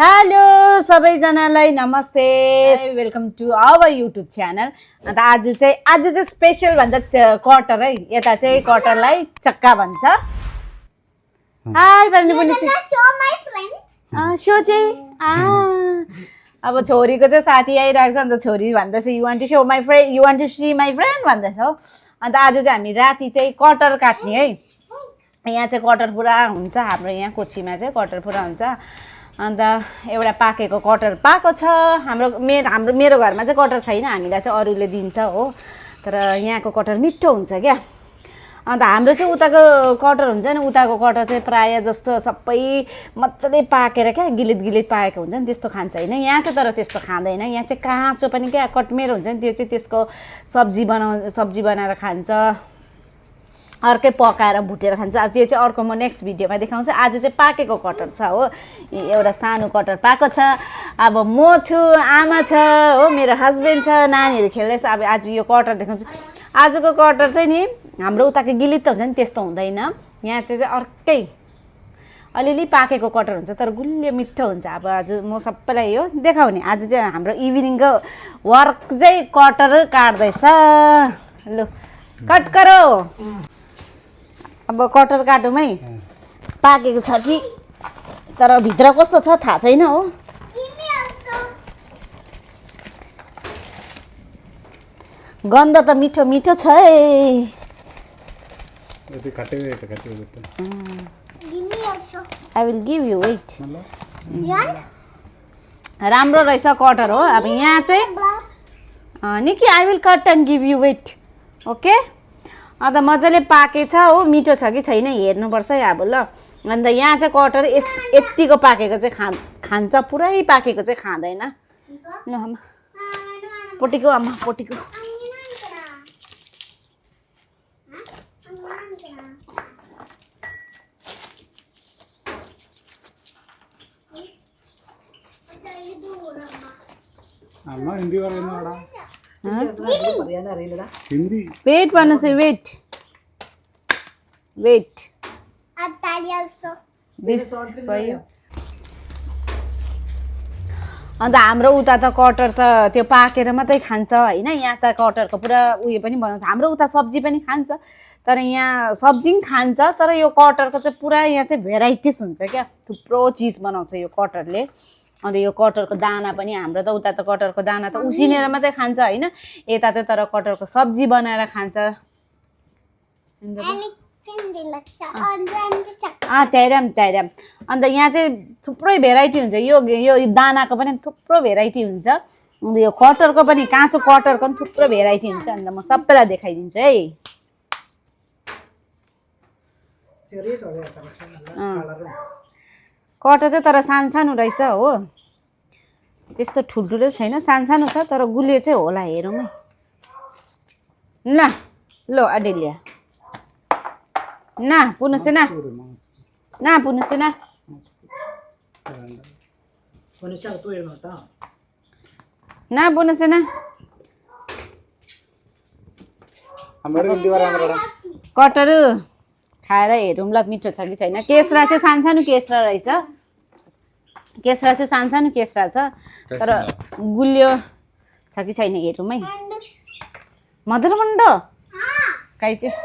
Hello सबैजनालाई नमस्ते welcome to our YouTube channel. अन्त आज चाहिँ स्पेशल भन्छ कटर है, यता चाहिँ कटरलाई चक्का भन्छ। हाई भन्नु पनि सो चाहिँ अब छोरीको चाहिँ साथी आइरहेको छ, अन्त छोरी भन्दैछ you want to so my friend, you want to see my friend भन्दैछ हो। अन्त आज चाहिँ हामी राति चाहिँ कटर काट्ने है। यहाँ चाहिँ कटर पुरा हुन्छ, हाम्रो यहाँ कोचीमा चाहिँ कटर पुरा हुन्छ। अन्त एउटा पाकेको कटर पाएको छ। मेरो घरमा चाहिँ कटर छैन, हामीलाई चाहिँ अरूले दिन्छ हो, तर यहाँको कटर मिठो हुन्छ क्या। अन्त हाम्रो चाहिँ उताको कटर हुन्छ नि, उताको कटर चाहिँ प्रायः जस्तो सबै मजाले पाकेर क्या गिलित पाकेको हुन्छ नि, त्यस्तो खान्छ होइन। यहाँ चाहिँ तर त्यस्तो खाँदैन, यहाँ चाहिँ काँचो पनि क्या कटमेरो हुन्छ नि, त्यो चाहिँ त्यसको सब्जी बनाएर खान्छ, अर्कै पकाएर भुटेर खान्छ। अब त्यो चाहिँ अर्को म नेक्स्ट भिडियोमा देखाउँछु। आज चाहिँ पाकेको कटर छ हो, एउटा सानो कटर पाएको छ। अब म छु, आमा छ हो, मेरो हस्बेन्ड छ, नानीहरू खेल्दैछ। अब आज यो कटर देखाउँछु। आजको कटर चाहिँ नि हाम्रो उताको गिलित त हुन्छ नि, त्यस्तो हुँदैन। यहाँ चाहिँ अर्कै अलिअलि पाकेको कटर हुन्छ, तर गुलियो मिठो हुन्छ। अब आज म सबैलाई यो देखाउने। आज चाहिँ हाम्रो इभिनिङको वर्क चाहिँ कटर काट्दैछ। ल कट करो। अब कटर काटौँ है, पाकेको छ कि, तर भित्र कस्तो छ थाहा छैन हो। गन्ध त मिठो मिठो छ है। I will give you weight. राम्रो रहेछ कटर हो। अब यहाँ चाहिँ निकी I will cut and give you weight, okay. अन्त मजाले पाकेछ हो, मिठो छ कि छैन हेर्नुपर्छ है अब ल। अन्त यहाँ चाहिँ कटर यत्तिको पाकेको चाहिँ खान्छ, पुरै पाकेको चाहिँ खाँदैन। ल आमा पोटीको, आमा पोटीको। वेट भन्नुहोस्, वेट वेट दिस भयो। अन्त हाम्रो उता त कटर त त्यो पाकेर मात्रै खान्छ होइन, यहाँ त कटरको पुरा उयो पनि बनाउँछ। हाम्रो उता सब्जी पनि खान्छ, तर यहाँ सब्जी पनि खान्छ, तर यो कटरको चाहिँ पुरा यहाँ चाहिँ भेराइटिज हुन्छ क्या, थुप्रो चिज बनाउँछ यो कटरले। अन्त यो कटरको दाना पनि हाम्रो त उता त कटरको दाना त उसिनेर मात्रै खान्छ होइन, यता त तर कटरको सब्जी बनाएर खान्छ। त्याइराम। अन्त यहाँ चाहिँ थुप्रै भेराइटी हुन्छ, यो दानाको पनि थुप्रो भेराइटी हुन्छ। अन्त यो कटरको पनि, काँचो कटरको पनि थुप्रो भेराइटी हुन्छ। अन्त म सबैलाई देखाइदिन्छु है। कटर चाहिँ तर सानो रहेछ हो, त्यस्तो ठुल्ठुलो छैन, सानो छ, तर गुलियो चाहिँ होला। हेरौँ है ल। लो अडेलिया ना पुनुसे ना पुनुसे ना पुनुसे ना। कटर खाएर हेरौँ ल मिठो छ कि छैन। केसरा चाहिँ सानो केसरा रहेछ, केसरा चाहिँ सानो केसरा छ, तर गुलियो छ कि छैन हेरौँ है। मदरमुण्ड काई चाहिँ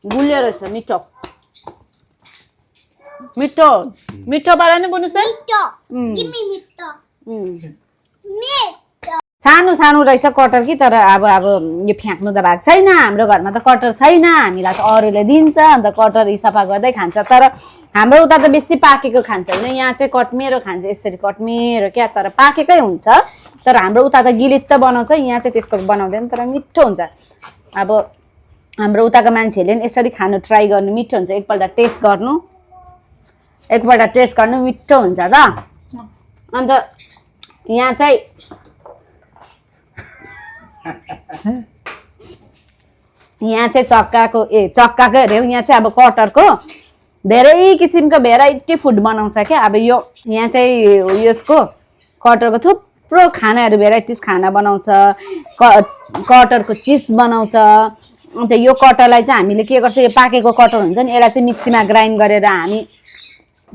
गुलियो रहेछ, मिठो मिठो मिठो पारा नै बोल्नुहोस् है। सानो रहेछ कटर कि, तर अब यो फ्याँक्नु त भएको छैन। हाम्रो घरमा त कटर छैन, हामीलाई त अरूले दिन्छ, अन्त कटर सफा गर्दै खान्छ। तर हाम्रो उता त बेसी पाकेको खान्छ होइन, यहाँ चाहिँ कटमेरो खान्छ, यसरी कटमेरो क्या, तर पाकेकै हुन्छ। तर हाम्रो उता त गिलित त बनाउँछ, यहाँ चाहिँ त्यस्तो बनाउँदैन, तर मिठो हुन्छ। अब हाम्रो उताको मान्छेहरूले पनि यसरी खानु ट्राई गर्नु, मिठो हुन्छ। एकपल्ट टेस्ट गर्नु मिठो हुन्छ त। अन्त यहाँ चाहिँ चक्काको अरे यहाँ चाहिँ अब कटरको धेरै किसिमको भेराइटी फुड बनाउँछ क्या। अब यो यहाँ चाहिँ यसको कटरको थुप्रो खानाहरू भेराइटिज खाना बनाउँछ, कटरको चिप्स बनाउँछ, अन्त यो कटरलाई चाहिँ हामीले के गर्छ यो पाकेको कटर हुन्छ नि यसलाई चाहिँ मिक्सीमा ग्राइन्ड गरेर हामी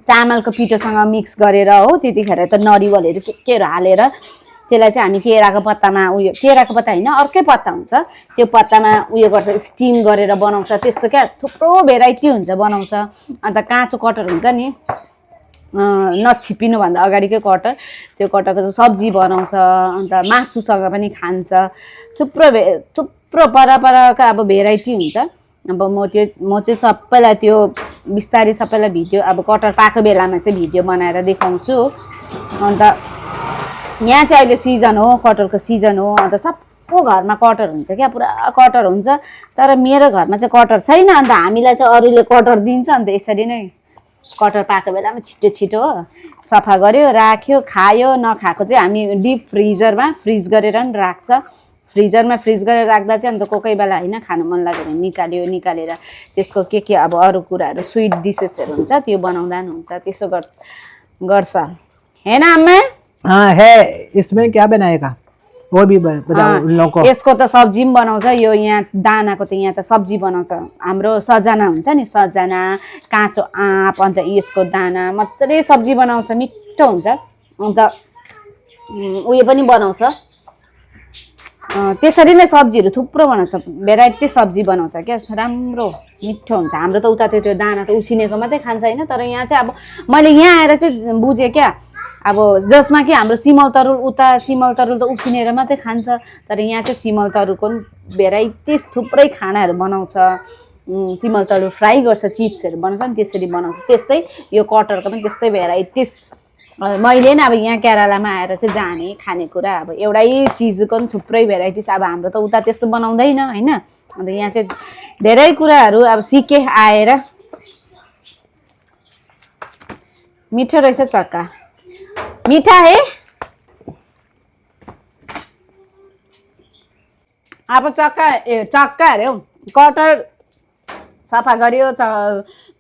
चामलको पिठोसँग मिक्स गरेर हो त्यतिखेर त नरिवलहरू केहरू हालेर त्यसलाई चाहिँ हामी केराको पत्तामा उयो केराको पत्ता होइन अर्कै पत्ता हुन्छ त्यो पत्तामा उयो गर्छ स्टिम गरेर बनाउँछ त्यस्तो क्या थुप्रो भेराइटी हुन्छ बनाउँछ अन्त काँचो कटर हुन्छ नि नछिपिनुभन्दा अगाडिकै कटर त्यो कटरको चाहिँ सब्जी बनाउँछ अन्त मासुसँग पनि खान्छ थुप्रो परका अब भेराइटी हुन्छ अब म चाहिँ सबैलाई त्यो बिस्तारै सबैलाई भिडियो अब कटर पाएको बेलामा चाहिँ भिडियो बनाएर देखाउँछु अन्त यहाँ चाहिँ अहिले सिजन हो कटरको सिजन हो अन्त सबको घरमा कटर हुन्छ क्या पुरा कटर हुन्छ तर मेरो घरमा चाहिँ कटर छैन अन्त हामीलाई चाहिँ अरूले कटर दिन्छ अन्त यसरी नै कटर पाएको बेलामा छिटो छिटो हो सफा गर्यो राख्यो खायो नखाएको चाहिँ हामी डिप फ्रिजरमा फ्रिज गरेर पनि राख्छ फ्रिजरमा फ्रिज गरेर राख्दा चाहिँ अन्त कोही बेला होइन खानु मन लाग्यो भने निकालेर त्यसको के अब अरू कुराहरू स्विट डिसेसहरू हुन्छ त्यो बनाउँदा पनि हुन्छ त्यसो गर्छ हैन आमा हाँ है इसमें क्या बनाएगा वो भी बताओ उन लोगों को यसको त सब्जी पनि बनाउँछ यो यहाँ दानाको त यहाँ त सब्जी बनाउँछ हाम्रो सजना हुन्छ नि सजना काँचो आँप अन्त यसको दाना मजाले सब्जी बनाउँछ मिठो हुन्छ अन्त उयो पनि बनाउँछ त्यसरी नै सब्जीहरू थुप्रो बनाउँछ भेराइटी सब्जी बनाउँछ क्या राम्रो मिठो हुन्छ हाम्रो त उता त्यो दाना त उसिनेको मात्रै खान्छ होइन तर यहाँ चाहिँ अब मैले यहाँ आएर चाहिँ बुझेँ क्या अब जसमा कि हाम्रो सिमल तरुल त उसिनेर मात्रै खान्छ तर यहाँ चाहिँ सिमल तरुलको पनि भेराइटिज थुप्रै खानाहरू बनाउँछ सिमल तरुल फ्राई गर्छ चिप्सहरू बनाउँछ नि त्यसरी बनाउँछ त्यस्तै यो कटरको पनि त्यस्तै भेराइटिज मैले नि अब यहाँ केरलामा आएर चाहिँ जाने खानेकुरा अब एउटै चिजको पनि थुप्रै भेराइटिज अब हाम्रो त उता त्यस्तो बनाउँदैन होइन अन्त यहाँ चाहिँ धेरै कुराहरू अब सिकेँ आएर मिठो रहेछ चक्का मीठा है अब चक्का अरे हौ कटर सफा गर्यो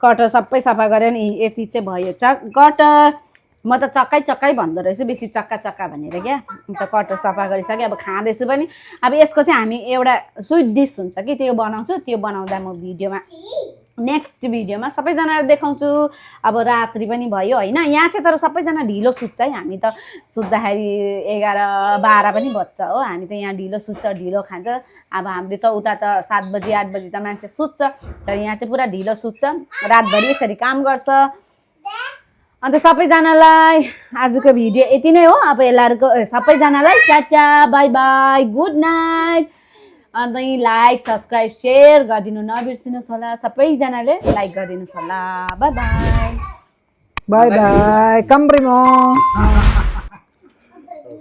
कटर सबै सफा गर्यो नि यति चाहिँ भयो कटर म त चक्कै भन्दो रहेछु बेसी चक्का भनेर क्या अन्त कटर सफा गरिसकेँ अब खाँदैछु पनि अब यसको चाहिँ हामी एउटा स्विट डिस हुन्छ कि त्यो बनाउँछु त्यो बनाउँदा म भिडियोमा नेक्स्ट भिडियोमा सबैजनालाई देखाउँछु अब रात्रि पनि भयो होइन यहाँ चाहिँ तर सबैजना ढिलो सुत्छ है हामी त सुत्दाखेरि 11-12 पनि बज्छ हो हामी त यहाँ ढिलो सुत्छ ढिलो खान्छ अब हामीले त उता त 7 बजी 8 बजी त मान्छे सुत्छ तर यहाँ चाहिँ पुरा ढिलो सुत्छ रातभरि यसरी काम गर्छ अन्त सबैजनालाई आजको भिडियो यति नै हो अब എല്ലാവർക്കും सबैजनालाई tata bye bye good night अन्त लाइक सब्सक्राइब शेयर गरिदिनु नबिर्सिनुहोस् होला सबैजनाले लाइक गरिदिनुहोस् होला बाई बाई बाई बाई कम प्रिमो